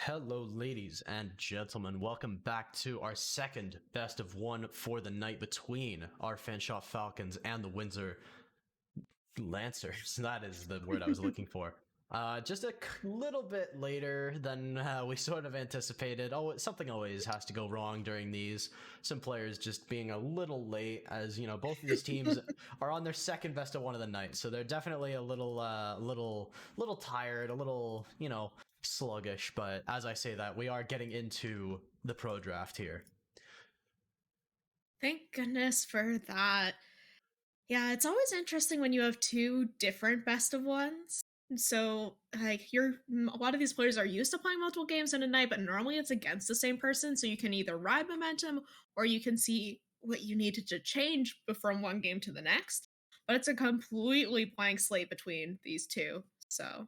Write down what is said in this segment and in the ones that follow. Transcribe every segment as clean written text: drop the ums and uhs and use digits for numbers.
Hello, ladies and gentlemen. Welcome back to our second best of one for the night between our Fanshawe Falcons and the Windsor Lancers. That is the word I was looking for. Just a little bit later than we sort of anticipated. Oh, something always has to go wrong during these. Some players just being a little late, as you know, both of these teams are on their second best of one of the night, so they're definitely a little tired, a little, sluggish. But as I say that, we are getting into the pro draft here. Thank goodness for that. Yeah, it's always interesting when you have two different best of ones. So, a lot of these players are used to playing multiple games in a night, but normally it's against the same person. So you can either ride momentum or you can see what you needed to change from one game to the next. But it's a completely blank slate between these two. So,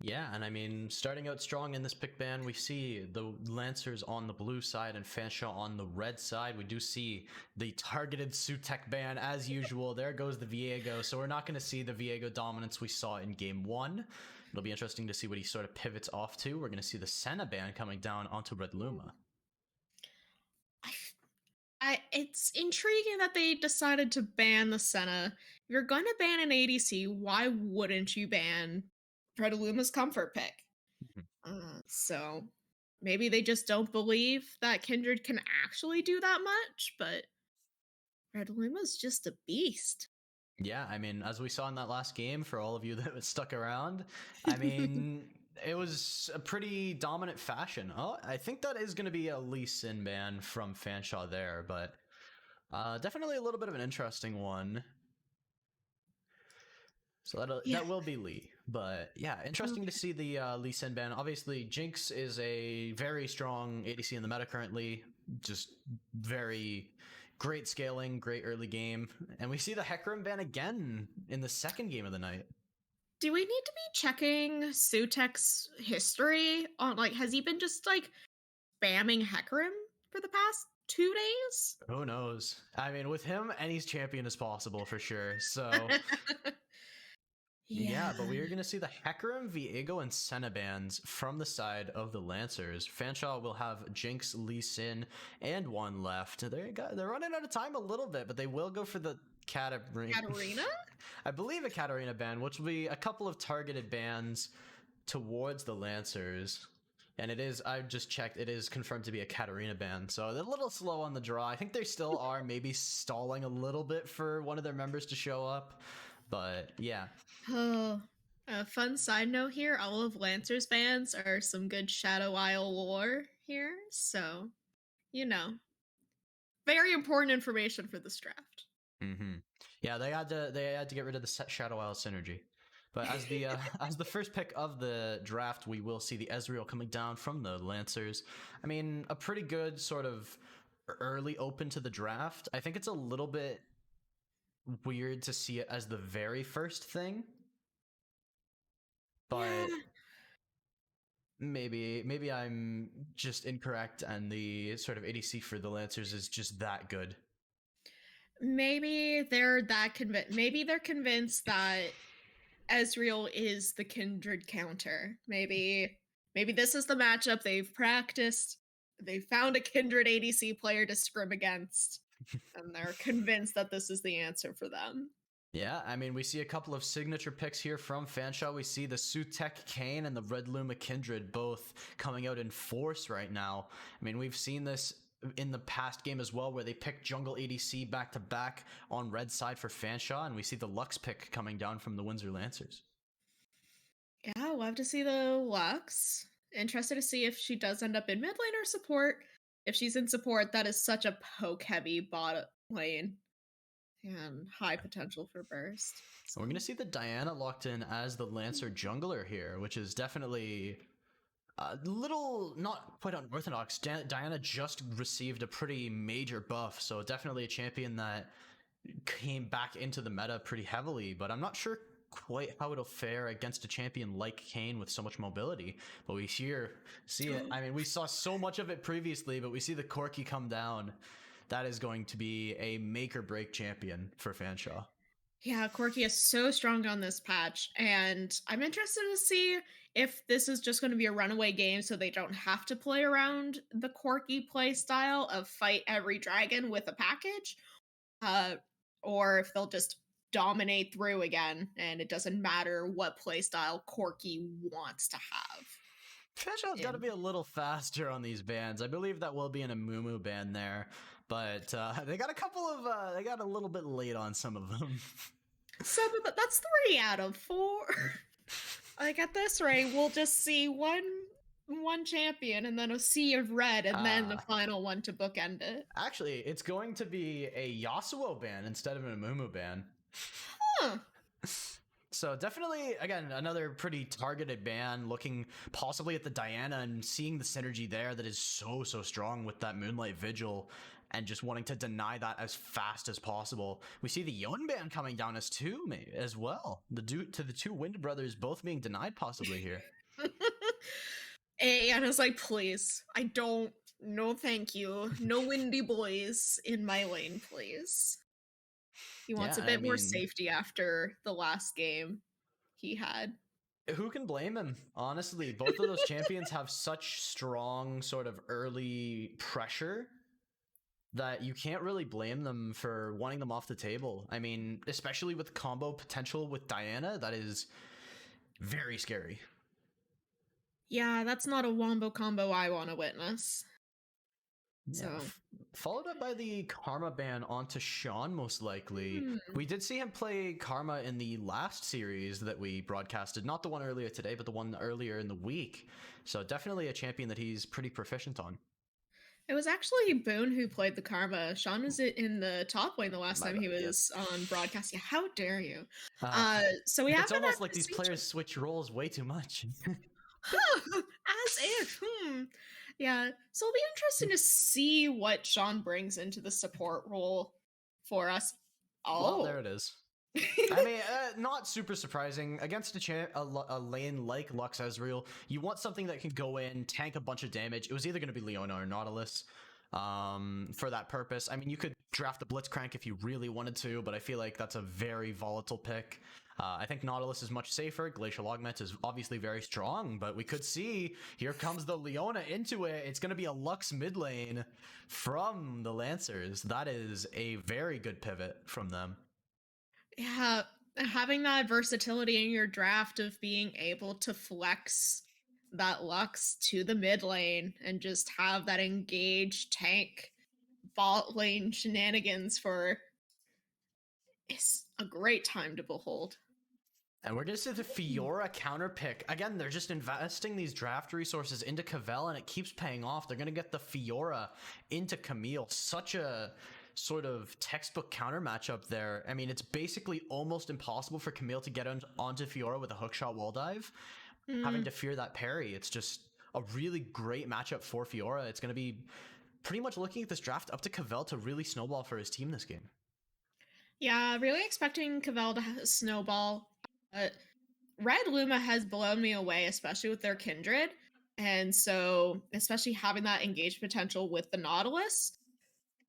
Yeah, and I mean, starting out strong in this pick ban, we see the Lancers on the blue side and Fanshawe on the red side. We do see the targeted Sutek ban as usual. There goes the Viego. So we're not going to see the Viego dominance we saw in game one. It'll be interesting to see what he sort of pivots off to. We're going to see the Senna ban coming down onto Red Luma. it's intriguing that they decided to ban the Senna. If you're going to ban an ADC, why wouldn't you ban Predaluma's comfort pick? So maybe they just don't believe that Kindred can actually do that much, but Predaluma's just a beast. Yeah, I mean, as we saw in that last game, for all of you that stuck around, I mean, it was a pretty dominant fashion. Oh, I think that is going to be a Lee Sin ban from Fanshawe there, but definitely a little bit of an interesting one. So that will be Lee. But yeah, interesting to see the Lee Sin ban. Obviously, Jinx is a very strong ADC in the meta currently. Just very great scaling, great early game. And we see the Hecarim ban again in the second game of the night. Do we need to be checking Sutek's history on, has he been just spamming Hecarim for the past 2 days? Who knows? I mean, with him, any's champion is possible for sure. So yeah, but we are going to see the Hecarim, Viego, and Senna bans from the side of the Lancers. Fanshawe will have Jinx, Lee Sin, and one left. They're running out of time a little bit, but they will go for the Katarina? I believe a Katarina ban, which will be a couple of targeted bans towards the Lancers. And it is, I just checked, it is confirmed to be a Katarina ban. So they're a little slow on the draw. I think they still are maybe stalling a little bit for one of their members to show up. But yeah. Oh, a fun side note here, all of Lancer's bans are some good Shadow Isle lore here. So, very important information for this draft. Yeah, they had to get rid of the Shadow Isle synergy. But as the as the first pick of the draft, we will see the Ezreal coming down from the Lancers. I mean, a pretty good sort of early open to the draft. I think it's a little bit weird to see it as the very first thing. But maybe I'm just incorrect and the sort of ADC for the Lancers is just that good. Maybe they're that convinced. Maybe they're convinced that Ezreal is the Kindred counter. Maybe this is the matchup they've practiced. They found a Kindred ADC player to scrim against, and they're convinced that this is the answer for them. Yeah, I mean, we see a couple of signature picks here from Fanshawe. We see the Sutek Kane and the Red Luma Kindred both coming out in force right now. I mean, we've seen this in the past game as well, where they picked jungle ADC back to back on red side for Fanshawe, and we see the Lux pick coming down from the Windsor Lancers. Yeah, we'll have to see the Lux. Interested to see if she does end up in mid lane or support. If she's in support, that is such a poke heavy bot lane and high potential for burst. So we're going to see the Diana locked in as the Lancer jungler here, which is definitely a little not quite unorthodox. Diana just received a pretty major buff, so definitely a champion that came back into the meta pretty heavily, but I'm not sure quite how it'll fare against a champion like Kane with so much mobility. But we see it. I mean, we saw so much of it previously, but we see the Corki come down. That is going to be a make or break champion for Fanshawe. Yeah, Corky is so strong on this patch, and I'm interested to see if this is just going to be a runaway game so they don't have to play around the Corky play style of fight every dragon with a package, uh, or if they'll just dominate through again and it doesn't matter what play style Corky wants to have. Fanshawe's got to In be a little faster on these bans. I believe that will be an Amumu ban there, but they got a couple of they got a little bit late on some of them. that's 3 out of 4. Like at this rate, we'll just see one champion and then a sea of red and then the final one to bookend it. Actually, it's going to be a Yasuo ban instead of an Amumu ban. Huh. So definitely, again, another pretty targeted ban, looking possibly at the Diana and seeing the synergy there that is so strong with that Moonlight Vigil and just wanting to deny that as fast as possible. We see the Yon ban coming down as well. The two Wind Brothers both being denied possibly here. And it's like, please, I don't, no thank you. No windy boys in my lane, please. He wants a bit more safety after the last game he had. Who can blame him? Honestly, both of those champions have such strong sort of early pressure that you can't really blame them for wanting them off the table. I mean, especially with combo potential with Diana, that is very scary. Yeah, that's not a wombo combo I want to witness. Yeah. So followed up by the Karma ban onto Sean, most likely. We did see him play Karma in the last series that we broadcasted, not the one earlier today, but the one earlier in the week. So definitely a champion that he's pretty proficient on. It was actually Boone who played the Karma. Sean was in the top lane the last time he was on broadcast. Yeah, how dare you? So we have. It's almost like these players switch roles way too much. As if. Yeah. So it'll be interesting to see what Sean brings into the support role for us. Oh, well, there it is. I mean, not super surprising. Against a lane like Lux Ezreal, you want something that can go in, tank a bunch of damage. It was either going to be Leona or Nautilus for that purpose. I mean, you could draft the Blitzcrank if you really wanted to, but I feel like that's a very volatile pick. I think Nautilus is much safer. Glacial Augment is obviously very strong, but we could see, here comes the Leona into it. It's going to be a Lux mid lane from the Lancers. That is a very good pivot from them. Yeah, having that versatility in your draft of being able to flex that Lux to the mid lane and just have that engaged tank bot lane shenanigans for is a great time to behold. And we're going to see the Fiora counter pick. Again, they're just investing these draft resources into Cavell, and it keeps paying off. They're going to get the Fiora into Camille. Such a sort of textbook counter matchup there. I mean, it's basically almost impossible for Camille to get onto Fiora with a hookshot wall dive, having to fear that parry. It's just a really great matchup for Fiora. It's going to be pretty much looking at this draft up to Cavell to really snowball for his team this game. Yeah, really expecting Cavell to snowball. Red Luma has blown me away, especially with their Kindred. And so, especially having that engaged potential with the Nautilus,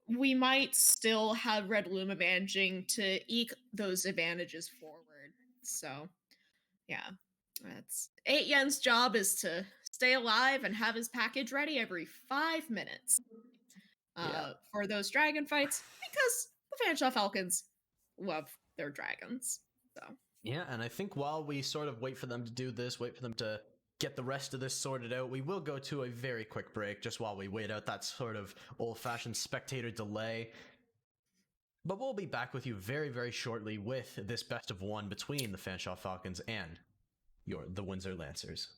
we might still have Red Luma managing to eke those advantages forward. So, yeah, that's 8yen's job is to stay alive and have his package ready every 5 minutes for those dragon fights, because the Fanshawe Falcons love their dragons. So yeah, and I think while we sort of wait for them to do this, wait for them to get the rest of this sorted out, we will go to a very quick break just while we wait out that sort of old-fashioned spectator delay. But we'll be back with you very shortly with this best of one between the Fanshawe Falcons and the Windsor Lancers.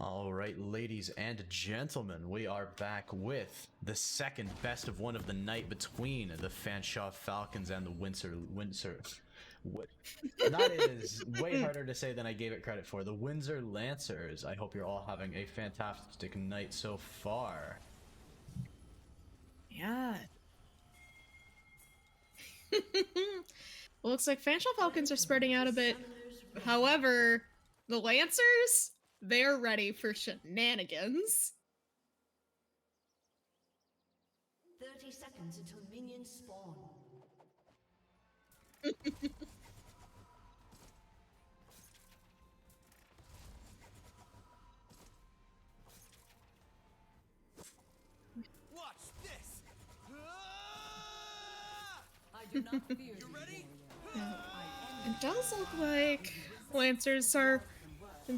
All right, ladies and gentlemen, we are back with the second best of one of the night between the Fanshawe Falcons and the Windsor. What? That is way harder to say than I gave it credit for. The Windsor Lancers. I hope you're all having a fantastic night so far. Yeah. Looks like Fanshawe Falcons are spreading out a bit. However, the Lancers, they're ready for shenanigans. 30 seconds until minions spawn. Watch this. I do not fear you. Ready? It does look like Lancers are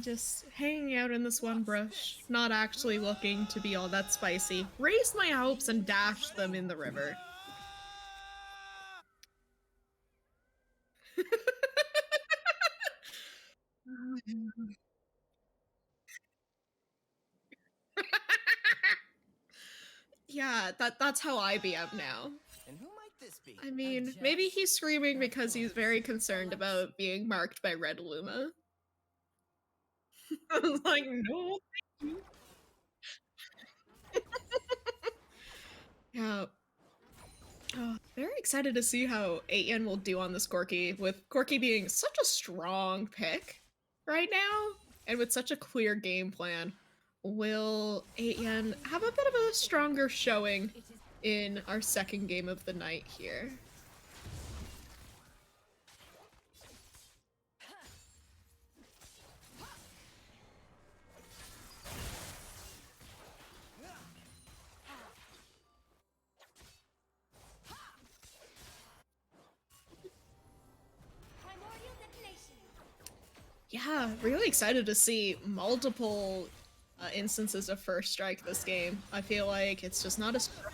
just hanging out in this one bush, not actually looking to be all that spicy. Raised my hopes and dashed them in the river. Yeah, that's how I BM now. And who might this be? I mean, maybe he's screaming because he's very concerned about being marked by Red Luma. I was like, no. Yeah. Oh, very excited to see how 8yen will do on this Corki, with Corki being such a strong pick right now, and with such a clear game plan. Will 8yen have a bit of a stronger showing in our second game of the night here? Yeah, really excited to see multiple instances of first strike this game. I feel like it's just not as strong.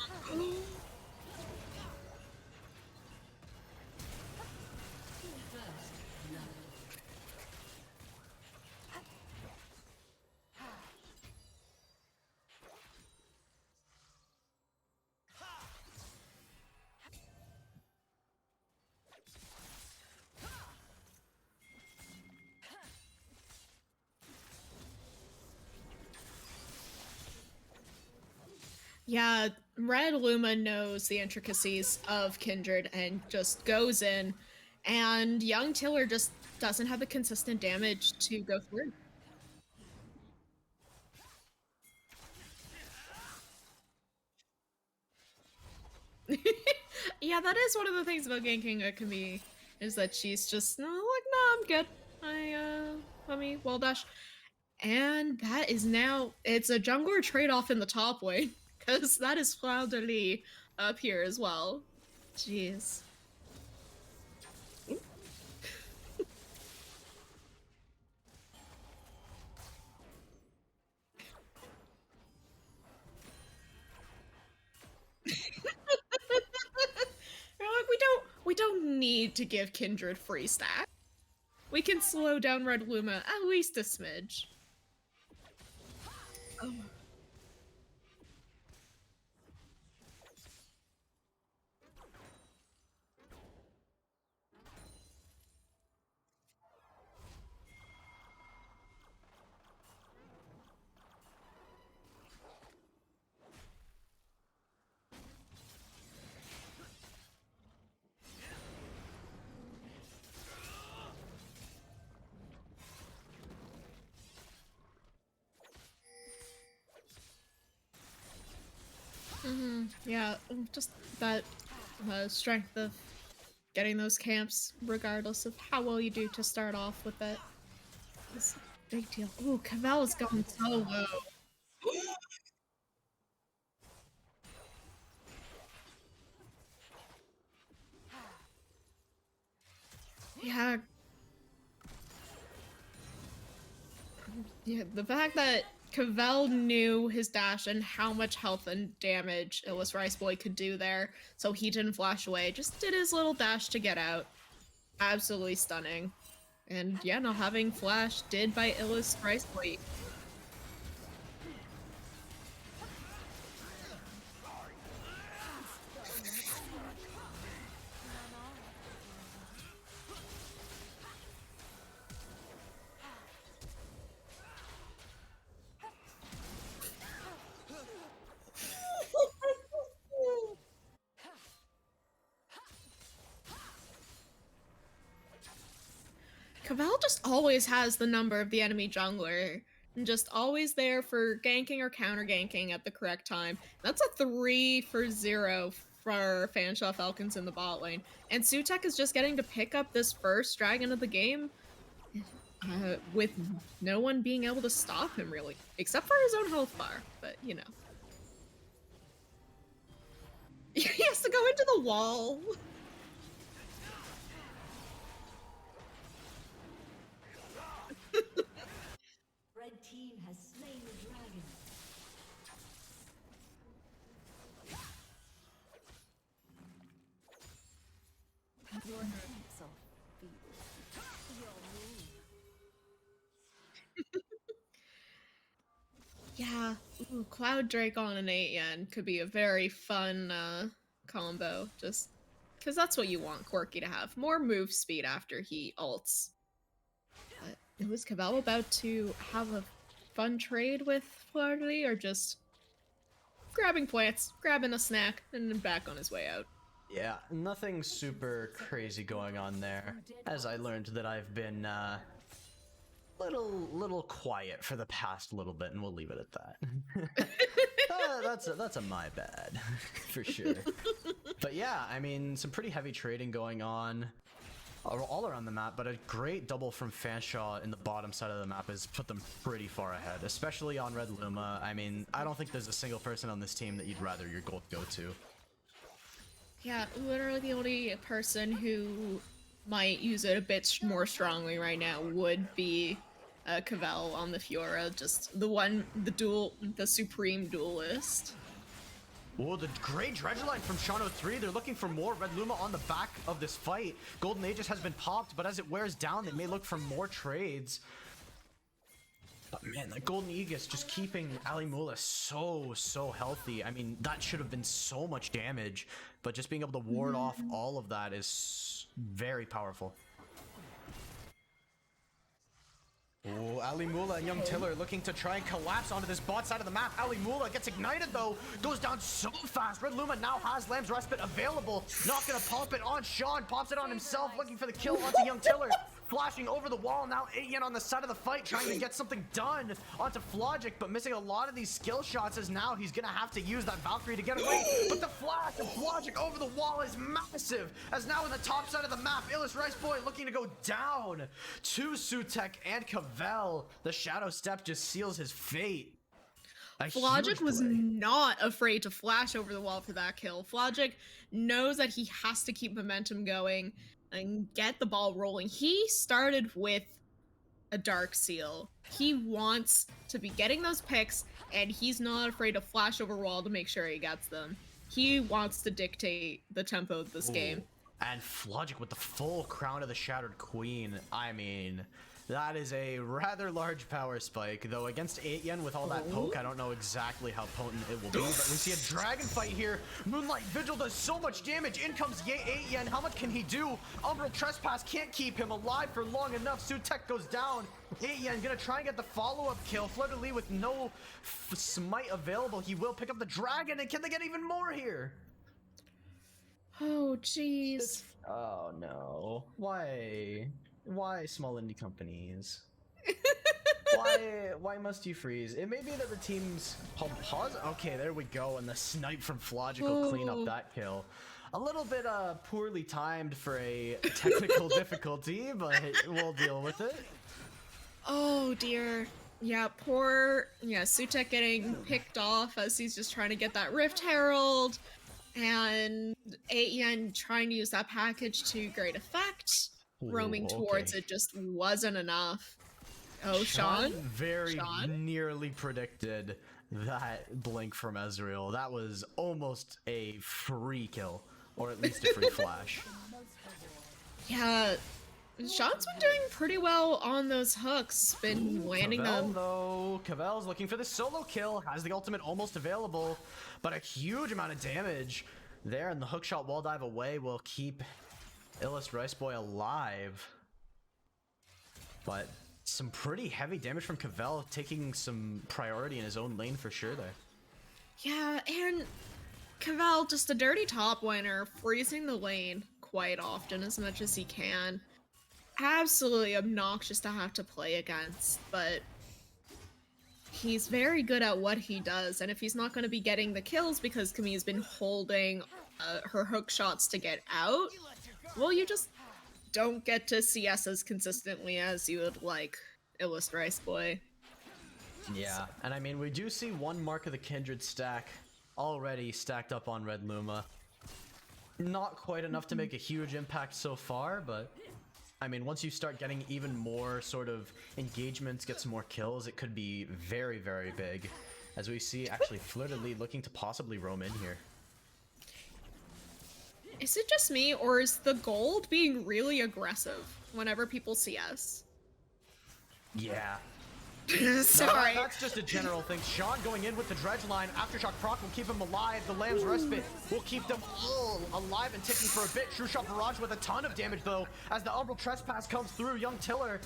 Yeah, Red Luma knows the intricacies of Kindred and just goes in, and Young Tiller just doesn't have the consistent damage to go through. Yeah, that is one of the things about ganking Akemi, is that she's just no, like, no, I'm good. Let me wall dash. And that is now, it's a jungler trade-off in the top lane, because that is Flower de Lis up here as well. Jeez. Like, we don't need to give Kindred free stack. We can slow down Red Luma at least a smidge. Oh. Yeah, just that strength of getting those camps, regardless of how well you do to start off with it. It's a big deal. Ooh, Cavell is going so low. Yeah. Yeah, the fact that Cavell knew his dash and how much health and damage Illis Rice Boy could do there, so he didn't flash away, just did his little dash to get out. Absolutely stunning. And yeah, not having flash did by Illis Rice Boy. Cavell just always has the number of the enemy jungler. And just always there for ganking or counter ganking at the correct time. That's a 3 for 0 for Fanshawe Falcons in the bot lane. And Sutek is just getting to pick up this first dragon of the game with no one being able to stop him, really. Except for his own health bar, but you know. He has to go into the wall. Red team has slain the dragon. Your hands off feet. Yeah, ooh, Cloud Drake on an 8 yen could be a very fun combo, just because that's what you want Corki to have. More move speed after he ults. But was Cavell about to have a fun trade with Flirty, or just grabbing plants, grabbing a snack, and then back on his way out? Yeah, nothing super crazy going on there. As I learned that I've been little quiet for the past little bit, and we'll leave it at that. That's a my bad for sure. But yeah, I mean, some pretty heavy trading going on all around the map, but a great double from Fanshawe in the bottom side of the map has put them pretty far ahead, especially on Red Luma. I mean, I don't think there's a single person on this team that you'd rather your gold go to. Yeah, literally the only person who might use it a bit more strongly right now would be Cavell on the Fiora, just the supreme duelist. Oh, the great dredge line from Shano 3. They're looking for more Red Luma on the back of this fight. Golden Aegis has been popped, but as it wears down, they may look for more trades. But man, that Golden Aegis just keeping Ali Mula so healthy. I mean, that should have been so much damage, but just being able to ward off all of that is very powerful. Oh, Ali Mula and Young Tiller looking to try and collapse onto this bot side of the map. Ali Mula gets ignited though, goes down so fast. Red Luma now has Lamb's Respite available. Not gonna pump it on Sean, pops it on himself, looking for the kill onto Young Tiller. Flashing over the wall, now 8 yen on the side of the fight, trying to get something done onto Flogic, but missing a lot of these skill shots as now he's gonna have to use that Valkyrie to get away. But the flash of Flogic over the wall is massive, as now in the top side of the map, Illis Rice Boy looking to go down to Sutek and Cavell. The Shadow Step just seals his fate. Flogic was not afraid to flash over the wall for that kill. Flogic knows that he has to keep momentum going and get the ball rolling. He started with a Dark Seal. He wants to be getting those picks, and he's not afraid to flash over wall to make sure he gets them. He wants to dictate the tempo of this game. And Flogic with the full Crown of the Shattered Queen. I mean, that is a rather large power spike, though against 8 yen with all that poke, I don't know exactly how potent it will be, but we see a dragon fight here. Moonlight Vigil does so much damage. In comes 8 yen. How much can he do? Umbral Trespass can't keep him alive for long enough. Sutek goes down. 8 yen gonna try and get the follow-up kill. Fleur de Lis with no smite available. He will pick up the dragon, and can they get even more here? Oh, jeez. Oh no. Why small indie companies? Why must you freeze? It may be that the team's pause. Okay, there we go, and the snipe from Flogic will clean up that kill. A little bit poorly timed for a technical difficulty, but we'll deal with it. Oh dear. Yeah, poor Sutek getting picked off as he's just trying to get that Rift Herald, and 8 yen trying to use that package to great effect. Roaming towards it just wasn't enough. Oh, Sean? Very nearly predicted that blink from Ezreal. That was almost a free kill, or at least a free flash. Yeah, Sean's been doing pretty well on those hooks, been landing them. Though, Cavell's looking for the solo kill, has the ultimate almost available, but a huge amount of damage there, and the hookshot wall dive away will keep Illis Rice Boy alive. But some pretty heavy damage from Cavell, taking some priority in his own lane for sure there. Yeah, and Cavell, just a dirty top winner, freezing the lane quite often as much as he can. absolutely obnoxious to have to play against, but he's very good at what he does, and if he's not going to be getting the kills because Camille's been holding her hook shots to get out, well, you just don't get to CS as consistently as you would like, Illust Rice Boy. Yeah, and I mean, we do see one Mark of the Kindred stack already stacked up on Red Luma. Not quite enough to make a huge impact so far, but I mean, once you start getting even more sort of engagements, get some more kills, it could be very, very big. As we see, actually, Fleur de Lis looking to possibly roam in here. Is it just me, or is the gold being really aggressive whenever people CS? Yeah. Sorry. No, that's just a general thing. Sean going in with the dredge line. Aftershock proc will keep him alive. The Lamb's Respite will keep them all alive and ticking for a bit. True Shot Barrage with a ton of damage though. As the Umbral Trespass comes through, Young Tiller,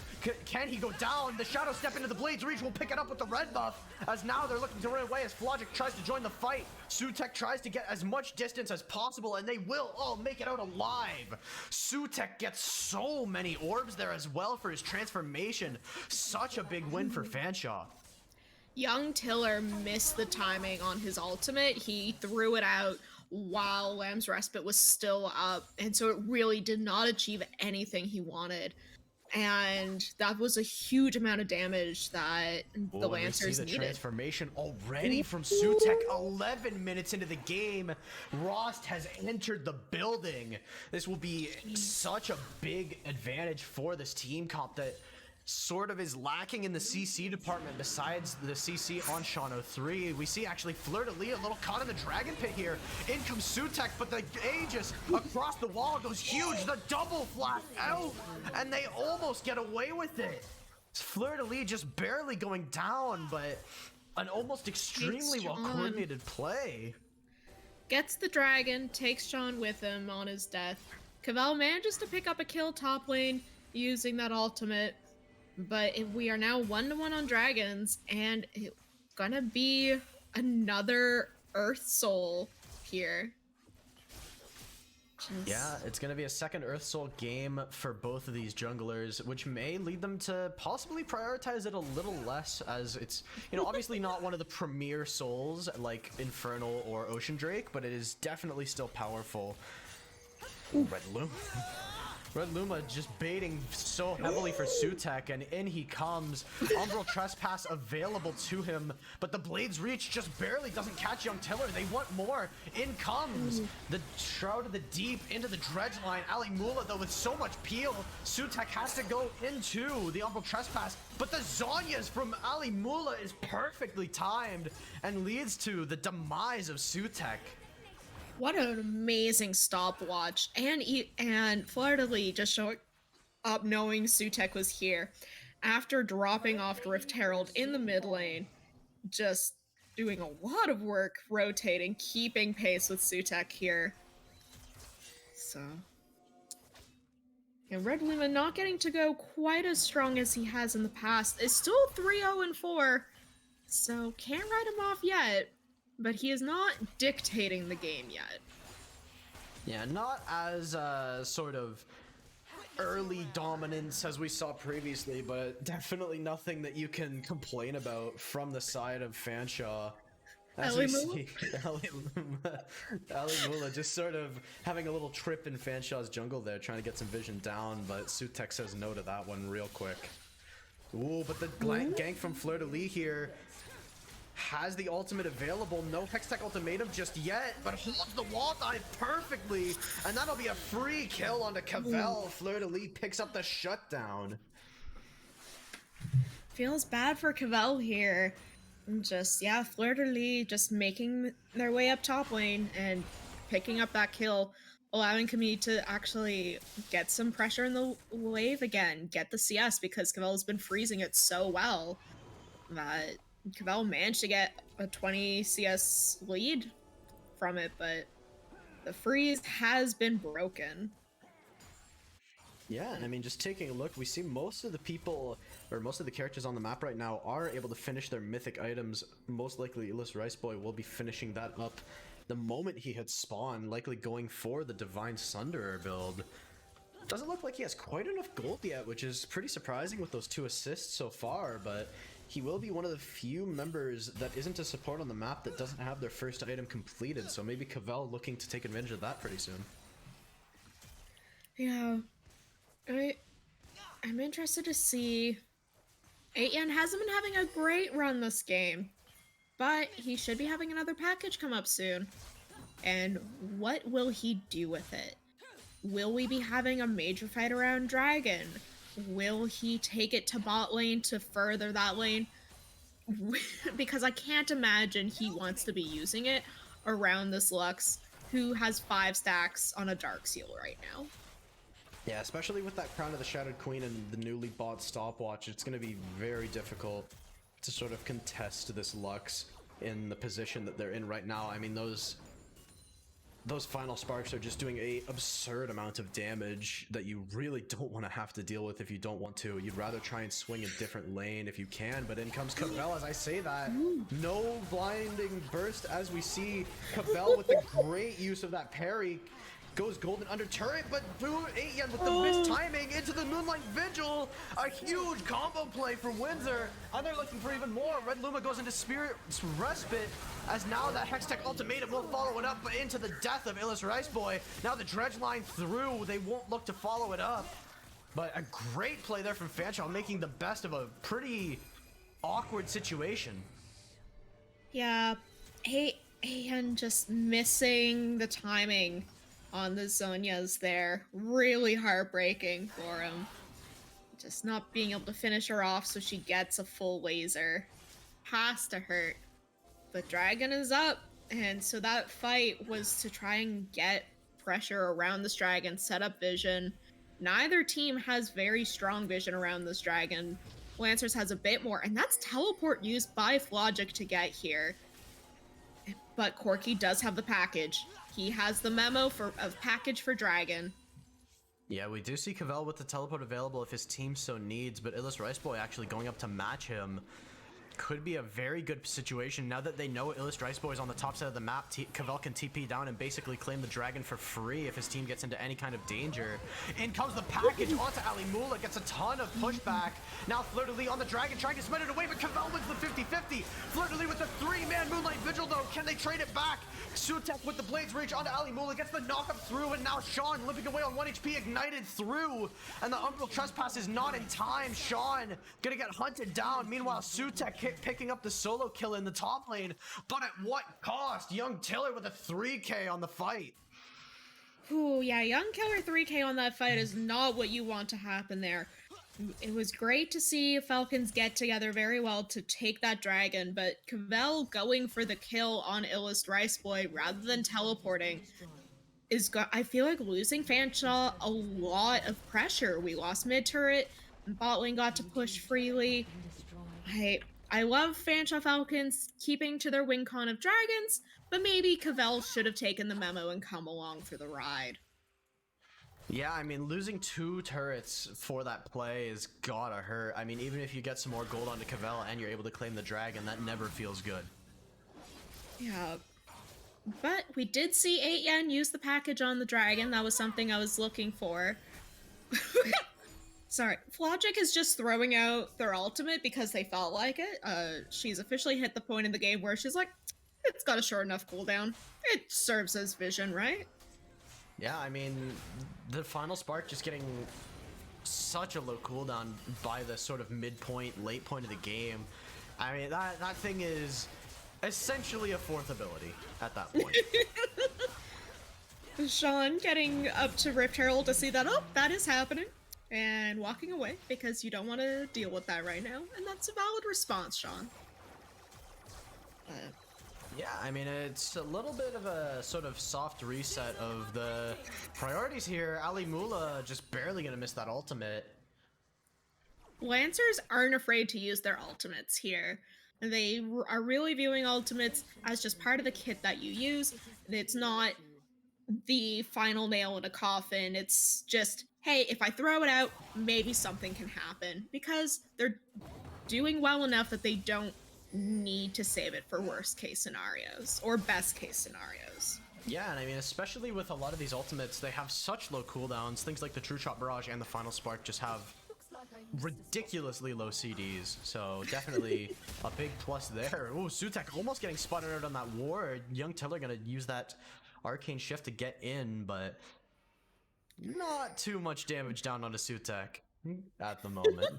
can he go down? The Shadow Step into the Blades Reach will pick it up with the red buff. As now they're looking to run away as Flogic tries to join the fight. Sutek tries to get as much distance as possible and they will all make it out alive. Sutek gets so many orbs there as well for his transformation. Such a big win for Fanshawe. Young Tiller missed the timing on his ultimate. He threw it out while Lamb's Respite was still up, and so it really did not achieve anything he wanted. And that was a huge amount of damage that the Lancers we see the needed. Transformation already from Sutek. 11 minutes into the game, Rost has entered the building. This will be such a big advantage for this team comp that sort of is lacking in the CC department besides the CC on Shano 3. We see actually Fleur de Lis a little caught in the Dragon Pit here. In comes Sutek, but the Aegis across the wall goes huge. The double flash out, and they almost get away with it. Fleur de Lis just barely going down, but an almost extremely well coordinated play. Gets the dragon, takes Sean with him on his death. Cavell manages to pick up a kill top lane using that ultimate. But we are now 1-1 on dragons, and it's gonna be another Earth Soul here. Yeah, it's gonna be a second Earth Soul game for both of these junglers, which may lead them to possibly prioritize it a little less, as it's, you know, obviously not one of the premier souls like Infernal or Ocean Drake, but it is definitely still powerful. Ooh, Red Luma. Red Luma just baiting so heavily for Sutek, and in he comes. Umbral Trespass available to him, but the Blades Reach just barely doesn't catch Young Tiller. They want more. In comes the Shroud of the Deep into the dredge line. Ali Mula, though, with so much peel, Sutek has to go into the Umbral Trespass, but the Zhonya's from Ali Mula is perfectly timed and leads to the demise of Sutek. What an amazing stopwatch. And Fleur de Lis just showing up knowing Sutek was here. After dropping off Rift Herald in the mid lane, just doing a lot of work rotating, keeping pace with Sutek here. So... and Red Luma not getting to go quite as strong as he has in the past. Is still 3-0-4, so can't write him off yet. But he is not dictating the game yet. Yeah, not as sort of early dominance as we saw previously, but definitely nothing that you can complain about from the side of Fanshawe. As we see Ali Mula just sort of having a little trip in Fanshawe's jungle there, trying to get some vision down, but Sutek says no to that one real quick. Ooh, but the gank from Fleur de Lis here has the ultimate available. No Hextech ultimatum just yet, but holds the wall dive perfectly, and that'll be a free kill onto Cavell. Fleur de Lis picks up the shutdown. Feels bad for Cavell here. Just, yeah, Fleur de Lis just making their way up top lane and picking up that kill, allowing Camille to actually get some pressure in the wave again, get the CS, because Cavell's been freezing it so well that Cavell managed to get a 20 CS lead from it, but the freeze has been broken. Yeah, and I mean, just taking a look, we see most of the people, or most of the characters on the map right now are able to finish their mythic items. Most likely, Illust Rice Boy will be finishing that up the moment he hits spawn, likely going for the Divine Sunderer build. Doesn't look like he has quite enough gold yet, which is pretty surprising with those 2 assists so far, but he will be one of the few members that isn't a support on the map that doesn't have their first item completed, so maybe Cavell looking to take advantage of that pretty soon. Yeah. I'm interested to see. Ayan hasn't been having a great run this game, but he should be having another package come up soon. And what will he do with it? Will we be having a major fight around Dragon? Will he take it to bot lane to further that lane? Because I can't imagine he wants to be using it around this Lux, who has 5 stacks on a Dark Seal right now. Yeah, especially with that Crown of the Shattered Queen and the newly bought stopwatch, it's going to be very difficult to sort of contest this Lux in the position that they're in right now. I mean, those final sparks are just doing a absurd amount of damage that you really don't want to have to deal with if you don't want to. You'd rather try and swing a different lane if you can, but in comes Cavell as I say that. No blinding burst as we see Cavell with the great use of that parry. Goes golden under turret, but Ayan with the missed timing into the Moonlight Vigil. A huge combo play for Windsor, and they're looking for even more. Red Luma goes into Spirit's Respite, as now that Hextech ultimatum will follow it up, but into the death of Illis Riceboy. Now the dredge line through, they won't look to follow it up. But a great play there from Fanshawe, making the best of a pretty awkward situation. Yeah, Ayan just missing the timing on the Zhonya's there. Really heartbreaking for him. Just not being able to finish her off so she gets a full laser. Has to hurt. But Dragon is up, and so that fight was to try and get pressure around this Dragon, set up vision. Neither team has very strong vision around this Dragon. Lancers has a bit more, and that's teleport used by Flogic to get here. But Corki does have the package. He has the memo of package for Dragon. Yeah, we do see Cavell with the teleport available if his team so needs, but Illis Riceboy actually going up to match him could be a very good situation. Now that they know Illis Riceboy is on the top side of the map, Cavell can TP down and basically claim the Dragon for free if his team gets into any kind of danger. In comes the package onto Ali Mula, gets a ton of pushback. Now Fleur-de-Lis on the Dragon, trying to spin it away, but Cavell wins the 50-50. Fleur-de-Lis with the 3-man Moonlight Vigil though, can they trade it back? Sutek with the Blades Reach onto Ali Mula, gets the knock-up through, and now Sean limping away on 1 HP, ignited through, and the Umbral Trespass is not in time. Sean gonna get hunted down. Meanwhile, Sutek picking up the solo kill in the top lane, but at what cost? Young Tiller with a 3k on the fight. Ooh, yeah, Young Killer 3k on that fight is not what you want to happen there. It was great to see Falcons get together very well to take that Dragon, but Cavell going for the kill on Illis Riceboy rather than teleporting is, I feel like, losing Fanshawe a lot of pressure. We lost mid-turret, and bot lane got to push freely. I love Fanshawe Falcons keeping to their win con of dragons, but maybe Cavell should have taken the memo and come along for the ride. Yeah, I mean, losing 2 turrets for that play is gotta hurt. I mean, even if you get some more gold onto Cavell and you're able to claim the Dragon, that never feels good. Yeah. But we did see 8yen use the package on the Dragon. That was something I was looking for. Sorry. Flogic is just throwing out their ultimate because they felt like it. She's officially hit the point in the game where she's like, it's got a short enough cooldown. It serves as vision, right? Yeah, I mean, the final spark just getting such a low cooldown by the sort of midpoint, late point of the game. I mean, that thing is essentially a 4th ability at that point. Sean getting up to Rift Herald to see that, oh, that is happening, and walking away because you don't want to deal with that right now, and that's a valid response, Sean. Yeah, I mean, it's a little bit of a sort of soft reset of the priorities here. Ali Mula just barely gonna miss that ultimate. Lancers aren't afraid to use their ultimates here. They are really viewing ultimates as just part of the kit that you use. It's not the final nail in a coffin. It's just, hey, if I throw it out, maybe something can happen. Because they're doing well enough that they don't need to save it for worst case scenarios or best case scenarios. Yeah, and I mean, especially with a lot of these ultimates, they have such low cooldowns. Things like the True Shot Barrage and the Final Spark just have ridiculously low CDs. So definitely a big plus there. Ooh, Sutek almost getting spotted out on that ward. Young Tiller gonna use that Arcane Shift to get in, but not too much damage down onto Sutek at the moment.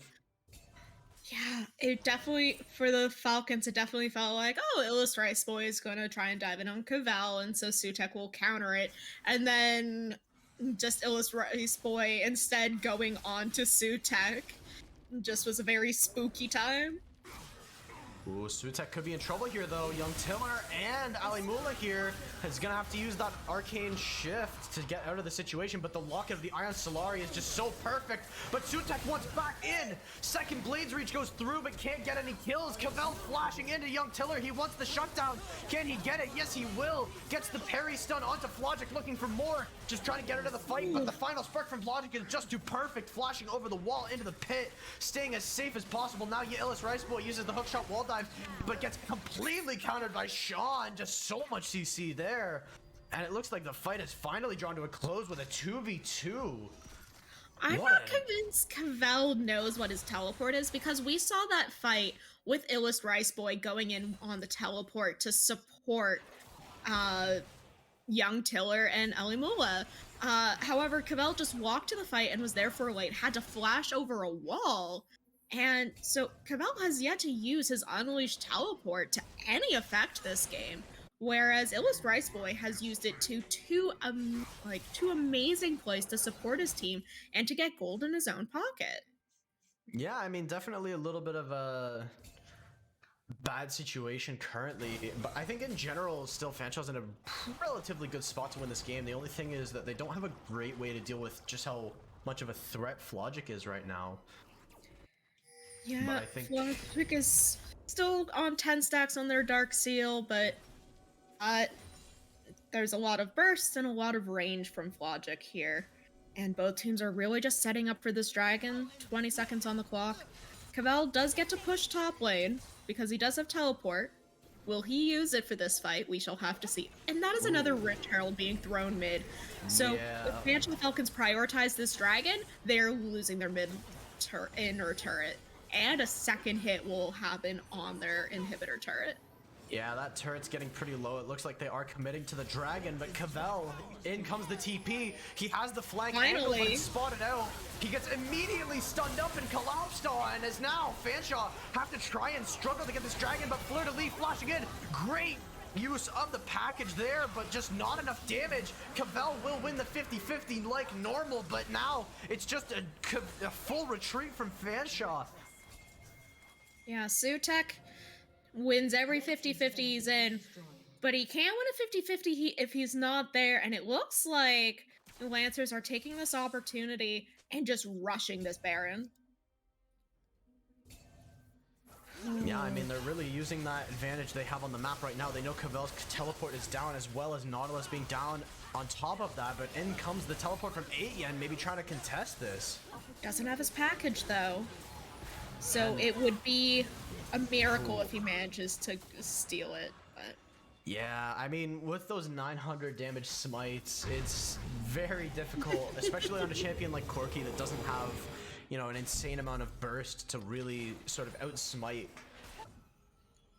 Yeah, it definitely, for the Falcons, it definitely felt like, oh, Illis Rice Boy is going to try and dive in on Cavell, and so Sutek will counter it. And then just Illis Rice Boy instead going on to Sutek just was a very spooky time. Ooh, Sutek could be in trouble here, though. Young Tiller and Ali Mula here is going to have to use that Arcane Shift to get out of the situation, but the lock of the Iron Solari is just so perfect. But Sutek wants back in. Second Blades Reach goes through, but can't get any kills. Cavell flashing into Young Tiller. He wants the shutdown. Can he get it? Yes, he will. Gets the parry stun onto Flogic, looking for more. Just trying to get out of the fight, but the final spark from Flogic is just too perfect. Flashing over the wall into the pit, staying as safe as possible. Now Illis Rice Boy uses the hookshot wall dive, but gets completely countered by Sean. Just so much CC there. And it looks like the fight is finally drawn to a close with a 2v2. I'm not convinced Cavell knows what his teleport is, because we saw that fight with Illis Rice Boy going in on the teleport to support Young Tiller and Elimula. However, Cavell just walked to the fight and was therefore late, had to flash over a wall. And so Cavell has yet to use his Unleashed teleport to any effect this game, whereas Illis Rice Boy has used it to two amazing plays to support his team and to get gold in his own pocket. Yeah, I mean, definitely a little bit of a bad situation currently, but I think in general, still Fanshaw's in a relatively good spot to win this game. The only thing is that they don't have a great way to deal with just how much of a threat Flogic is right now. Yeah, but I think Flogic is still on 10 stacks on their Dark Seal, but there's a lot of bursts and a lot of range from Flogic here. And both teams are really just setting up for this dragon. 20 seconds on the clock. Cavell does get to push top lane, because he does have teleport. Will he use it for this fight? We shall have to see. And that is another Rift Herald being thrown mid. So yeah. if Fanshao Falcons prioritize this dragon, they're losing their inner turret. And a second hit will happen on their inhibitor turret. Yeah, that turret's getting pretty low. It looks like they are committing to the dragon, but Cavell, in comes the TP. He has the flank angle, but it's spotted out. He gets immediately stunned up and collapsed on, as now Fanshawe have to try and struggle to get this dragon, but Fleur de Lis flashing in. Great use of the package there, but just not enough damage. Cavell will win the 50-50 like normal, but now it's just a full retreat from Fanshawe. Yeah, Sutek wins every 50-50 he's in, but he can't win a 50-50 if he's not there, and it looks like the Lancers are taking this opportunity and just rushing this Baron. Yeah, I mean, they're really using that advantage they have on the map right now. They know Cavell's teleport is down, as well as Nautilus being down on top of that, but in comes the teleport from Aetian, maybe trying to contest this. Doesn't have his package, though. So it would be a miracle if he manages to steal it. But yeah, I mean, with those 900 damage smites, it's very difficult, especially on a champion like Corki that doesn't have, you know, an insane amount of burst to really sort of outsmite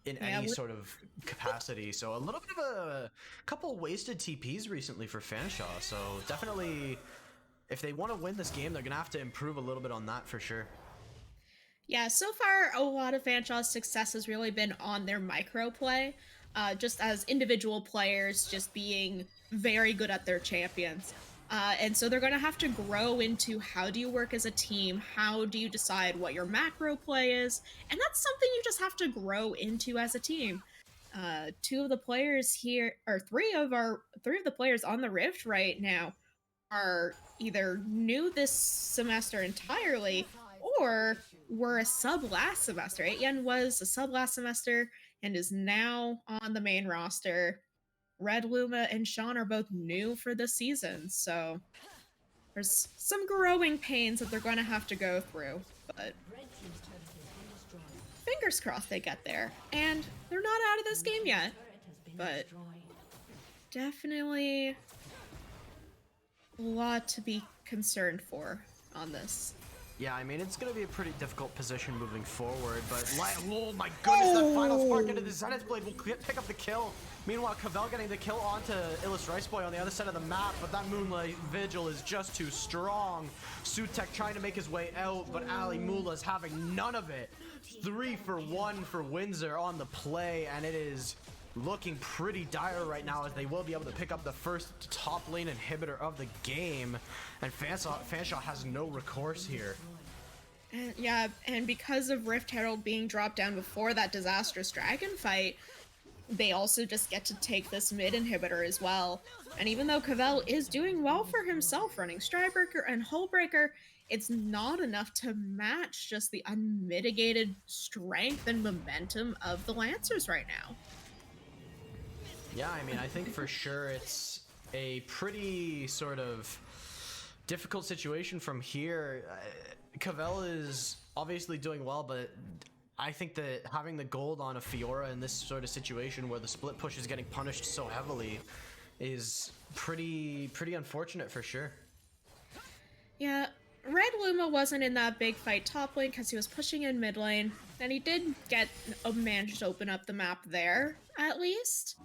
in any sort of capacity. So a little bit of a couple wasted TPs recently for Fanshawe. So definitely, if they want to win this game, they're going to have to improve a little bit on that for sure. yeah, so far a lot of Fanshaw's success has really been on their micro play, just as individual players just being very good at their champions. And so they're going to have to grow into how do you work as a team, how do you decide what your macro play is, and that's something you just have to grow into as a team. Two of the players here, or three of the players on the Rift right now are either new this semester entirely, or were a sub last semester. Aetian was a sub last semester and is now on the main roster. Red Luma and Sean are both new for this season, so there's some growing pains that they're going to have to go through, but fingers crossed they get there. And they're not out of this game yet, but definitely a lot to be concerned for on this. Yeah, I mean, it's going to be a pretty difficult position moving forward, but oh my goodness, that final spark into the Zenith Blade will pick up the kill. Meanwhile, Cavell getting the kill onto Illis Riceboy on the other side of the map, but that Moonlight Vigil is just too strong. Sutek trying to make his way out, but Ali Mula's having none of it. 3 for 1 for Windsor on the play, and it is looking pretty dire right now as they will be able to pick up the first top lane inhibitor of the game, and Fanshawe has no recourse here. And yeah, and because of Rift Herald being dropped down before that disastrous dragon fight, they also just get to take this mid inhibitor as well. And even though Cavell is doing well for himself running Stridebreaker and Hullbreaker, it's not enough to match just the unmitigated strength and momentum of the Lancers right now. Yeah, I mean, I think for sure it's a pretty sort of difficult situation from here. Cavell is obviously doing well, but I think that having the gold on a Fiora in this sort of situation where the split push is getting punished so heavily is pretty unfortunate for sure. Yeah, Red Luma wasn't in that big fight top lane because he was pushing in mid lane, and he did manage to open up the map there, at least.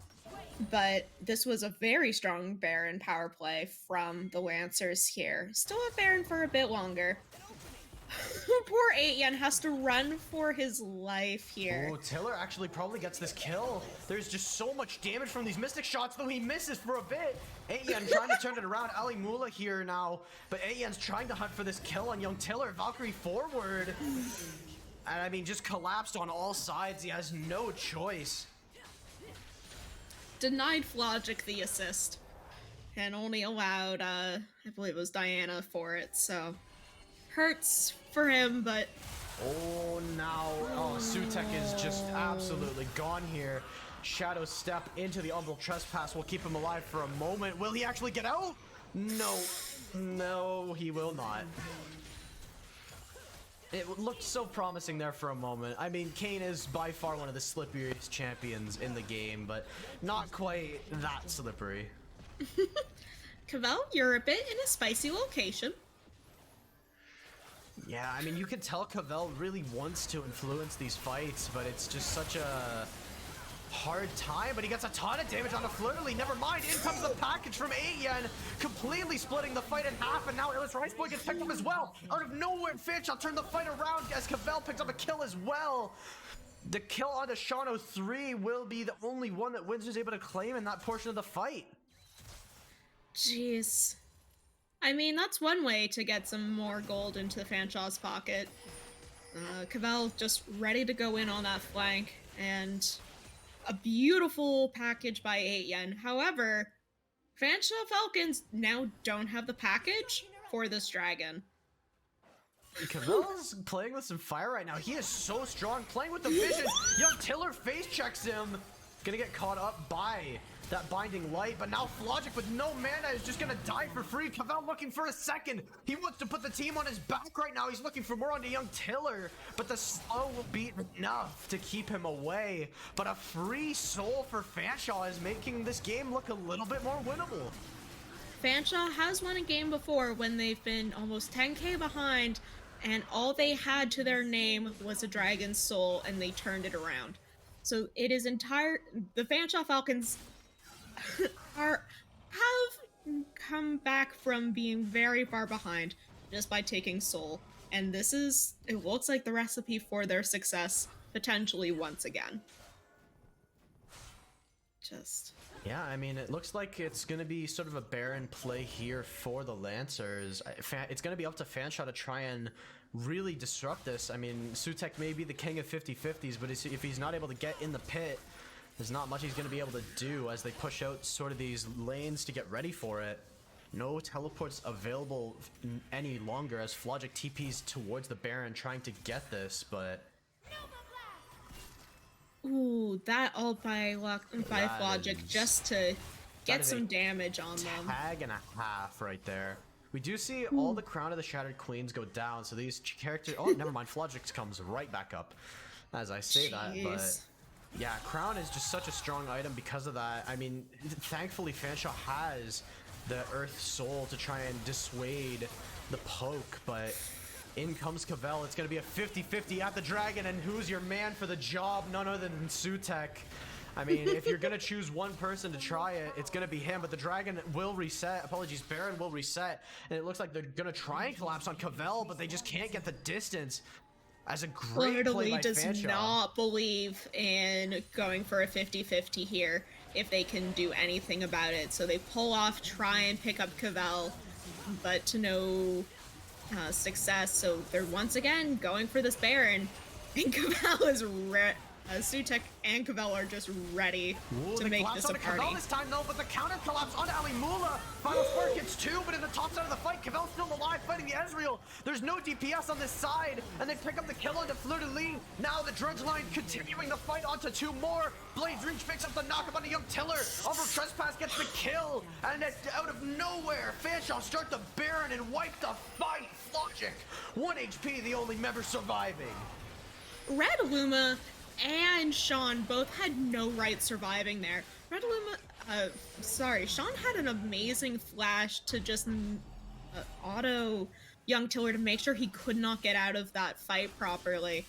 But this was a very strong Baron power play from the Lancers here. Still a Baron for a bit longer. Poor 8yen has to run for his life here. Oh, Tiller actually probably gets this kill. There's just so much damage from these Mystic shots, though he misses for a bit. 8yen trying to turn it around. Ali Mula here now, but 8yen's trying to hunt for this kill on young Tiller. Valkyrie forward. And I mean, just collapsed on all sides. He has no choice. Denied Flogic the assist, and only allowed, I believe it was Diana for it, so hurts for him, but... Oh, now, Sutek is just absolutely gone here. Shadow Step into the Umbral Trespass will keep him alive for a moment. Will he actually get out? No, he will not. It looked so promising there for a moment. I mean, Kayn is by far one of the slipperiest champions in the game, but not quite that slippery. Cavell, you're a bit in a spicy location. Yeah, I mean, you can tell Cavell really wants to influence these fights, but it's just such a hard time. But he gets a ton of damage on the Flirtily. Never mind, in comes the package from 8yen, completely splitting the fight in half, and now Illis Riceboy gets picked up as well. Out of nowhere, Fanshawe turned the fight around as Cavell picks up a kill as well. The kill on the Shano 3 will be the only one that Windsor's able to claim in that portion of the fight. Jeez. I mean, that's one way to get some more gold into the Fanshawe's pocket. Cavell just ready to go in on that flank, and a beautiful package by 8yen. However, Fanshawe Falcons now don't have the package for this dragon. Cavell's playing with some fire right now. He is so strong, playing with the vision. Young Tiller face checks him. Gonna get caught up by that binding light, but now Flogic with no mana is just gonna die for free. Cavell looking for a second. He wants to put the team on his back right now. He's looking for more on the young Tiller, but the slow will be enough to keep him away. But a free soul for Fanshawe is making this game look a little bit more winnable. Fanshawe has won a game before when they've been almost 10k behind, and all they had to their name was a dragon's soul, and they turned it around. So it is the Fanshawe Falcons have come back from being very far behind just by taking soul, and it looks like the recipe for their success potentially once again. Yeah, I mean, it looks like it's going to be sort of a Baron play here for the Lancers. It's going to be up to Fanshawe to try and really disrupt this. I mean, Sutek may be the king of 50-50s, but if he's not able to get in the pit, there's not much he's going to be able to do as they push out sort of these lanes to get ready for it. No teleports available any longer as Flogic TPs towards the Baron trying to get this, but... Ooh, that ult by Flogic just to get some damage on them. Tag and a half right there. We do see all the Crown of the Shattered Queens go down, so these characters... Oh, never mind, Flogic comes right back up as I say that, but... Yeah, Crown is just such a strong item because of that. I mean, thankfully Fanshawe has the Earth Soul to try and dissuade the poke, but in comes Cavell. It's going to be a 50-50 at the Dragon, and who's your man for the job? None other than Sutek. I mean, if you're going to choose one person to try it, it's going to be him, but the Dragon will reset. Apologies, Baron will reset, and it looks like they're going to try and collapse on Cavell, but they just can't get the distance. As a great play by does Fanshawe. not believe in going for a 50-50 here if they can do anything about it. So they pull off, try and pick up Cavell, but to no success. So they're once again going for this Baron, and Cavell is Sutek and Cavell are just ready to make this a party. Cavell this time though, but the counter collapse onto Alimula. Final Spark gets 2, but in the top side of the fight, Cavell's still alive fighting the Ezreal. There's no DPS on this side, and they pick up the kill onto Fleur de Lis. Now the Dredge line continuing the fight onto 2 more. Blade's Reach picks up the knock-up on a Young Tiller. Over Trespass gets the kill, and out of nowhere, Fanshawe start the Baron and wipe the fight. Logic, 1 HP, the only member surviving. Red Luma and Sean both had no right surviving there. Sean had an amazing flash to just auto Young Tiller to make sure he could not get out of that fight properly.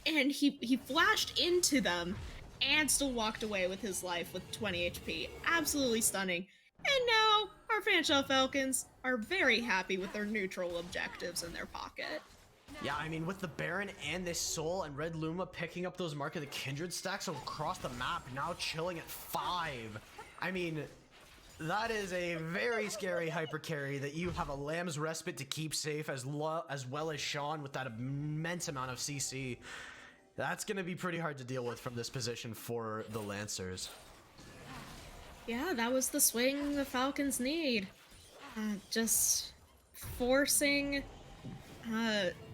And he flashed into them and still walked away with his life with 20 HP. Absolutely stunning. And now our Fanshawe Falcons are very happy with their neutral objectives in their pocket. Yeah, I mean, with the Baron and this Soul and Red Luma picking up those Mark of the Kindred stacks across the map, now chilling at 5. I mean, that is a very scary hyper carry that you have a Lamb's Respite to keep safe as well as Sean with that immense amount of CC. That's going to be pretty hard to deal with from this position for the Lancers. Yeah, that was the swing the Falcons need. Just forcing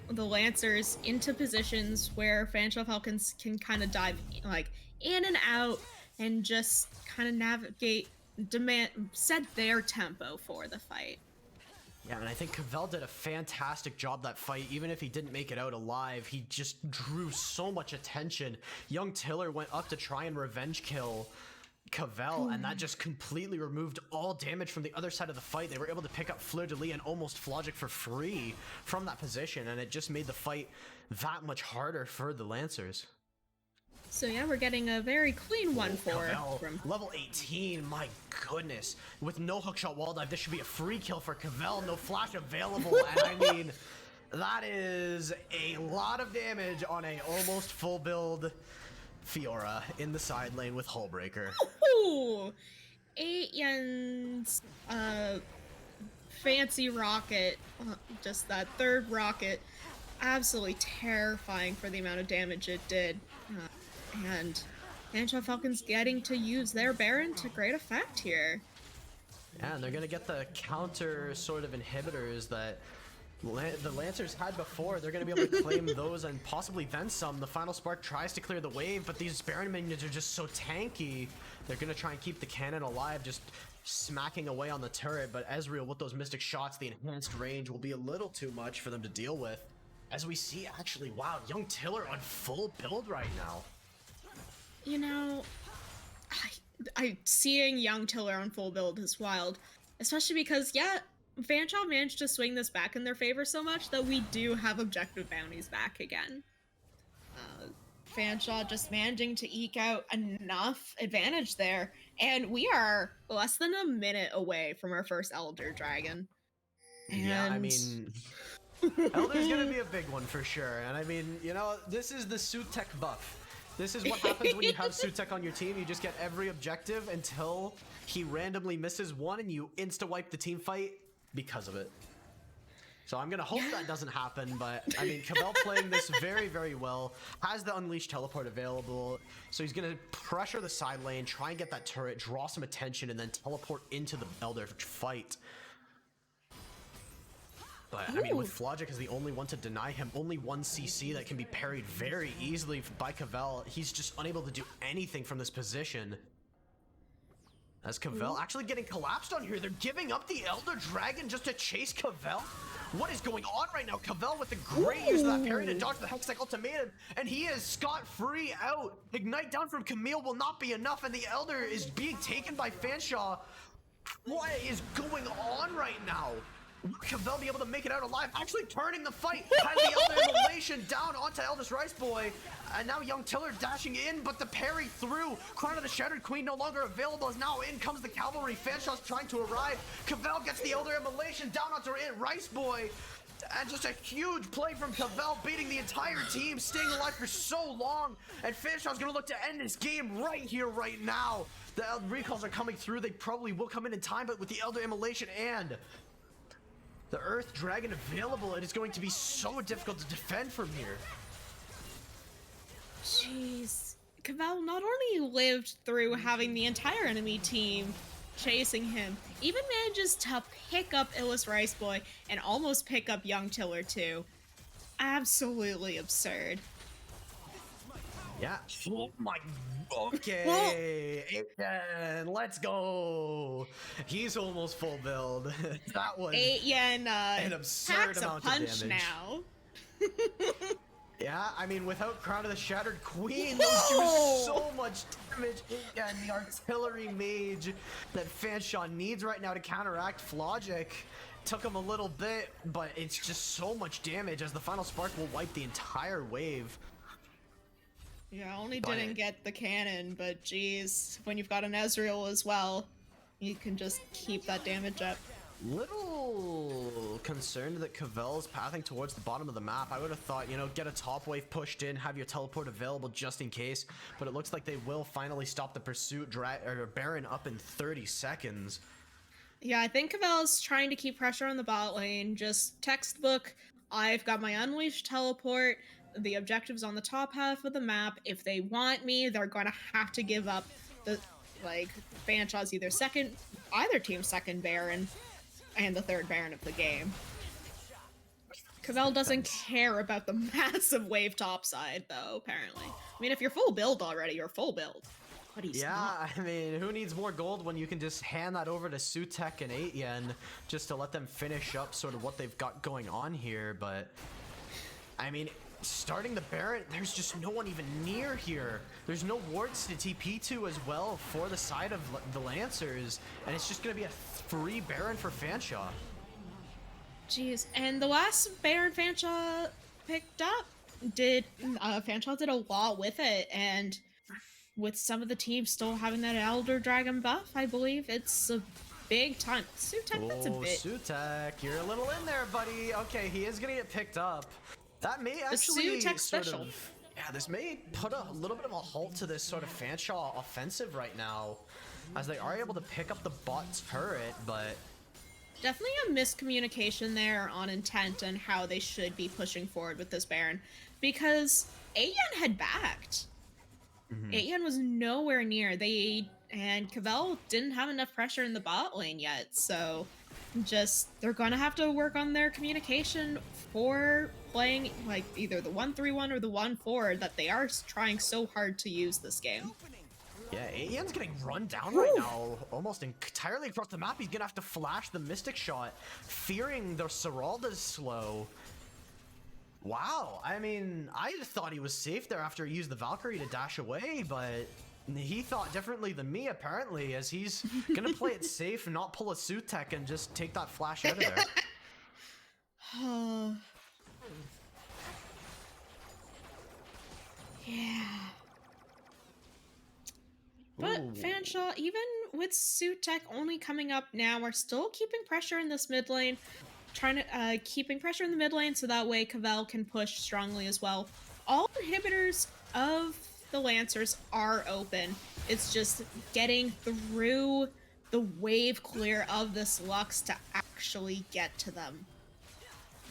the Lancers into positions where Fanshawe Falcons can kind of dive in and out and just kind of navigate, set their tempo for the fight. Yeah, and I think Cavell did a fantastic job that fight. Even if he didn't make it out alive, he just drew so much attention. Young Tiller went up to try and revenge kill Cavell, and that just completely removed all damage from the other side of the fight. They were able to pick up Fleur de Lis and almost Flogic for free from that position, and it just made the fight that much harder for the Lancers. So yeah, we're getting a very clean 1-4 Cavell, from level 18, my goodness. With no hookshot wall dive, this should be a free kill for Cavell, no flash available, and I mean, that is a lot of damage on a almost full build Fiora in the side lane with Hullbreaker. Ooh, 8 Yen's fancy rocket, just that third rocket, absolutely terrifying for the amount of damage it did. And Fanshawe Falcons getting to use their Baron to great effect here. Yeah, and they're gonna get the counter sort of inhibitors that the Lancers had before. They're going to be able to claim those and possibly then some. The Final Spark tries to clear the wave, but these Baron minions are just so tanky. They're going to try and keep the cannon alive, just smacking away on the turret. But Ezreal, with those Mystic Shots, the enhanced range will be a little too much for them to deal with. As we see, actually, wow, Young Tiller on full build right now. You know, I seeing Young Tiller on full build is wild. Especially because, yeah, Fanshawe managed to swing this back in their favor so much that we do have objective bounties back again. Fanshawe just managing to eke out enough advantage there, and we are less than a minute away from our first Elder Dragon. And... yeah, I mean, Elder's gonna be a big one for sure, and I mean, you know, this is the Sutek buff. This is what happens when you have Sutek on your team. You just get every objective until he randomly misses one, and you insta-wipe the team fight because of it. So I'm gonna hope that doesn't happen, but I mean, Cavell playing this very, very well, has the Unleashed teleport available, so he's gonna pressure the side lane, try and get that turret, draw some attention, and then teleport into the Elder fight. But I mean, with Flogic as the only one to deny him, only 1 CC that can be parried very easily by Cavell, he's just unable to do anything from this position. As Cavell actually getting collapsed on here, they're giving up the Elder Dragon just to chase Cavell. What is going on right now? Cavell with the great use of that parry to dodge the Hextech ultimatum, and he is scot-free out. Ignite down from Camille will not be enough, and the Elder is being taken by Fanshawe. What is going on right now? Will Cavell be able to make it out alive? Actually turning the fight. Has the Elder immolation down onto Eldest Rice Boy. And now Young Tiller dashing in, but the parry through. Crown of the Shattered Queen no longer available, as now in comes the Cavalry. Fanshawe's trying to arrive. Cavell gets the Elder immolation down onto Rice Boy. And just a huge play from Cavell, beating the entire team, staying alive for so long. And Fanshawe's gonna look to end this game right here, right now. The recalls are coming through. They probably will come in time, but with the Elder immolation and the Earth Dragon available, it is going to be so difficult to defend from here. Jeez. Cavell not only lived through having the entire enemy team chasing him, even manages to pick up Illis Rice Boy and almost pick up Young Tiller too. Absolutely absurd. Yeah. Oh my. Okay. Aiden, let's go. He's almost full build. That was Aiden, an absurd packs a amount punch of damage. now. Yeah, I mean, without Crown of the Shattered Queen, those do so much damage. And the artillery mage that Fanshawe needs right now to counteract Flogic took him a little bit, but it's just so much damage as the final spark will wipe the entire wave. Yeah, only didn't get the cannon, but geez, when you've got an Ezreal as well, you can just keep that damage up. Little concerned that Cavell's pathing towards the bottom of the map. I would have thought, you know, get a top wave pushed in, have your teleport available just in case, but it looks like they will finally stop the pursuit. Baron up in 30 seconds. Yeah, I think Cavell's trying to keep pressure on the bot lane, just textbook, I've got my Unleashed teleport, the objective's on the top half of the map. If they want me, they're gonna have to give up the, like, Fanshawe's either team's second Baron and the third Baron of the game. Cavell doesn't care about the massive wave topside, though, apparently. I mean, if you're full build already, you're full build. But he's not. I mean, who needs more gold when you can just hand that over to Sutek and 8yen just to let them finish up sort of what they've got going on here, but I mean, starting the Baron, there's just no one even near here. There's no wards to TP to as well for the side of the Lancers, and it's just gonna be a free Baron for Fanshawe. Jeez, and the last Baron Fanshawe picked up, Fanshawe did a lot with it, and with some of the teams still having that Elder Dragon buff, I believe it's a big time. Sutek, that's a bit. Sutek, you're a little in there, buddy. Okay, he is gonna get picked up. That may actually Sutek sort special. of, yeah, this may put a little bit of a halt to this sort of Fanshawe offensive right now, as they are able to pick up the bot turret, but Definitely a miscommunication there on intent and how they should be pushing forward with this Baron, because 8yen had backed. 8yen was nowhere near. And Cavell didn't have enough pressure in the bot lane yet, so they're gonna have to work on their communication for playing like either the 1-3-1 or the 1-4 that they are trying so hard to use this game. yeah, 8yen's getting run down right now, almost entirely across the map. He's gonna have to flash the Mystic Shot, fearing the Seralda's slow. Wow, I mean, I thought he was safe there after he used the Valkyrie to dash away, but he thought differently than me, apparently, as he's gonna play it safe and not pull a Sutek and just take that flash out of there. Yeah. But Ooh. Fanshawe, even with Sutek only coming up now, are still keeping pressure in this mid lane. Keeping pressure in the mid lane so that way Cavell can push strongly as well. All inhibitors of the Lancers are open. It's just getting through the wave clear of this Lux to actually get to them.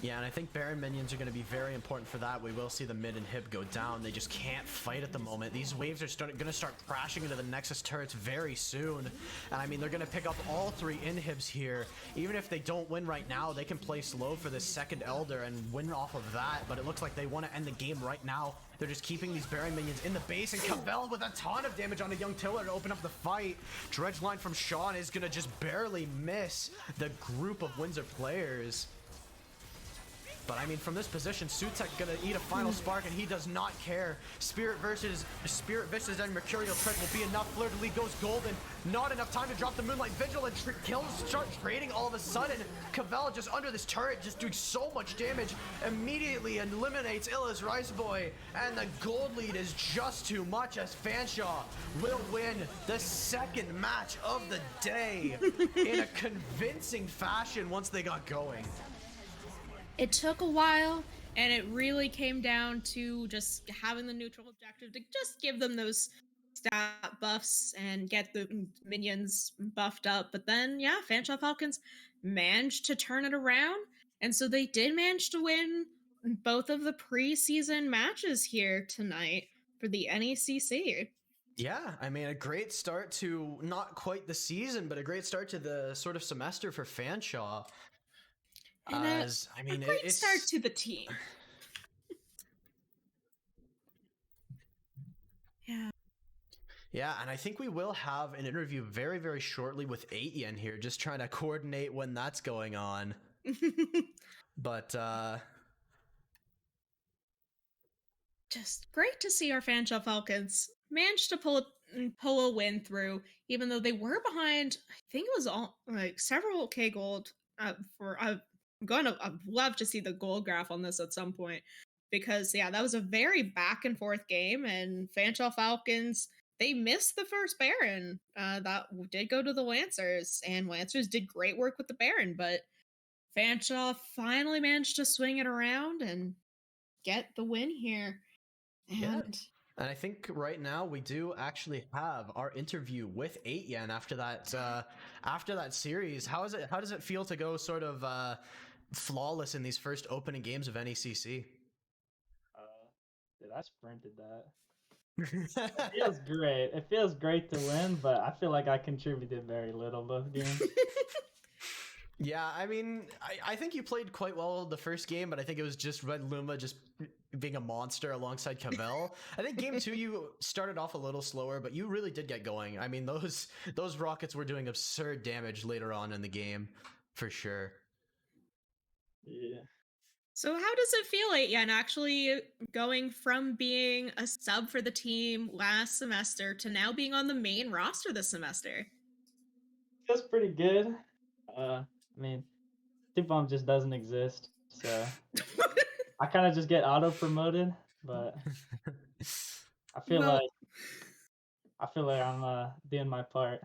Yeah, and I think Baron minions are going to be very important for that. We will see the mid inhib go down. They just can't fight at the moment. These waves are going to start crashing into the Nexus turrets very soon. And I mean, they're going to pick up all 3 inhibs here. Even if they don't win right now, they can play slow for this second Elder and win off of that. But it looks like they want to end the game right now. They're just keeping these Baron minions in the base, and Cavell with a ton of damage on a Young Tiller to open up the fight. Dredge line from Sean is going to just barely miss the group of Windsor players. But I mean, from this position, Sutek gonna eat a final spark, and he does not care. Spirit Vicious and Mercurial Tread will be enough. Fleur de Lis goes golden. Not enough time to drop the Moonlight Vigil, and kills start trading all of a sudden. Cavell just under this turret, just doing so much damage. Immediately eliminates Illa's Rice Boy, and the gold lead is just too much as Fanshawe will win the second match of the day in a convincing fashion once they got going. It took a while, and it really came down to just having the neutral objective to just give them those stat buffs and get the minions buffed up. But then, yeah, Fanshawe Falcons managed to turn it around, and so they did manage to win both of the preseason matches here tonight for the NECC. Yeah, I mean, a great start to not quite the season, but a great start to the sort of semester for Fanshawe. And I mean, a great it's start to the team. Yeah. Yeah, and I think we will have an interview very, very shortly with 8yen here, just trying to coordinate when that's going on. But just great to see our Fanshawe Falcons manage to pull a win through, even though they were behind. I think it was all like several K gold. I'd love to see the gold graph on this at some point, because yeah, that was a very back and forth game, and Fanshawe Falcons, they missed the first Baron. That did go to the Lancers, and Lancers did great work with the Baron, but Fanshawe finally managed to swing it around and get the win here. And And I think right now we do actually have our interview with 8yen after that series. How does it feel to go sort of flawless in these first opening games of NECC? Dude, I sprinted that. It feels great. It feels great to win, but I feel like I contributed very little both games. Yeah, I mean, I think you played quite well the first game, but I think it was just Red Luma just being a monster alongside Cavell. I think game 2 you started off a little slower, but you really did get going. I mean, those rockets were doing absurd damage later on in the game, for sure. Yeah. so how does it feel, 8yen, actually going from being a sub for the team last semester to now being on the main roster this semester? Feels pretty good. I mean, T-Bomb just doesn't exist, so I kind of just get auto-promoted, but I feel Well- like I'm doing my part.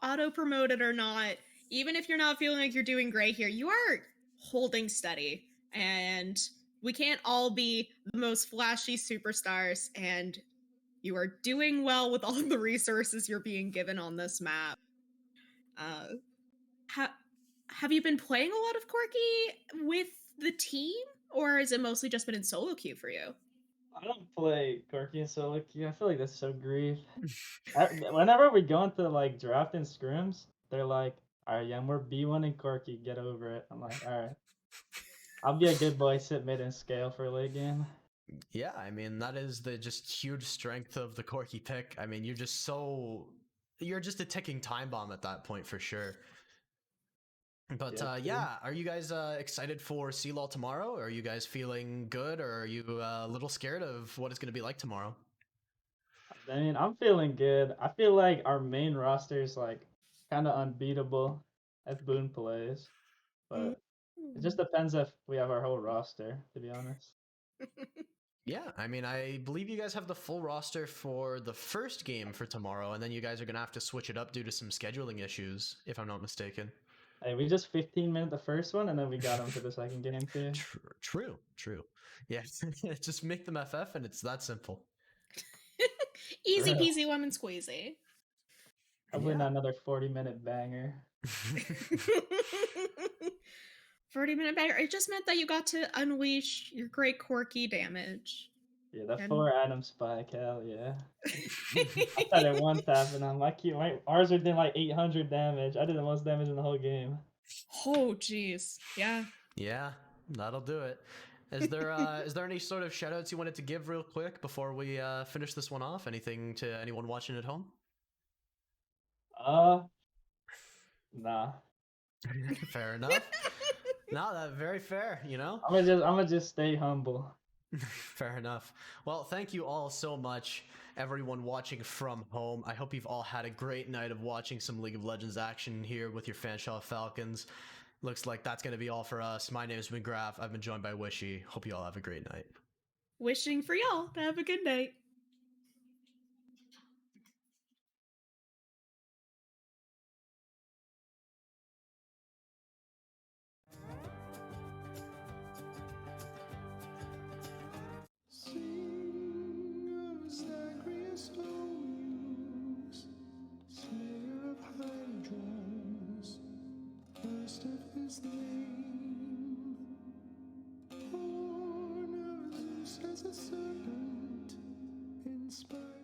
Auto promoted or not, even if you're not feeling like you're doing great here, you are holding steady, and we can't all be the most flashy superstars, and you are doing well with all of the resources you're being given on this map. Have you been playing a lot of Corki with the team, or has it mostly just been in solo queue for you? I don't play Corki and solo queue. I feel like that's so grief. Whenever we go into like draft and scrims, they're like, "All right, yeah, we're B1 and Corki. Get over it." I'm like, "All right, I'll be a good boy, sit mid and scale for a late game." Yeah, I mean, that is the just huge strength of the Corki pick. I mean, you're just a ticking time bomb at that point for sure. But yeah, are you guys excited for C-Law tomorrow? Are you guys feeling good, or are you a little scared of what it's going to be like tomorrow? I mean, I'm feeling good. I feel like our main roster is like kind of unbeatable if Boone plays, but it just depends if we have our whole roster, to be honest. Yeah, I mean, I believe you guys have the full roster for the first game for tomorrow, and then you guys are going to have to switch it up due to some scheduling issues, if I'm not mistaken. Hey, we just 15-minute the first one, and then we got them to the second game too. True. Yeah, just make them FF, and it's that simple. Easy peasy lemon squeezy. Probably not another 40-minute banger. 40-minute banger. It just meant that you got to unleash your great Corki damage. Yeah, that And- 4 Atom spike, hell yeah. I tried it one tap, and I'm like, ours are doing like 800 damage. I did the most damage in the whole game. Oh, jeez. Yeah. Yeah, that'll do it. Is there any sort of shout outs you wanted to give real quick before we finish this one off? Anything to anyone watching at home? Nah. Fair enough. No, that very fair, you know? I'm gonna just stay humble. Fair enough. Well, thank you all so much, everyone watching from home. I hope you've all had a great night of watching some League of Legends action here with your Fanshawe Falcons. Looks like that's going to be all for us. My name is McGrath. I've been joined by Wishy. Hope you all have a great night. Wishing for y'all to have a good night. Sing of Zagreus Onius, slayer of hydras, first of his name, born of Zeus as a serpent, inspired.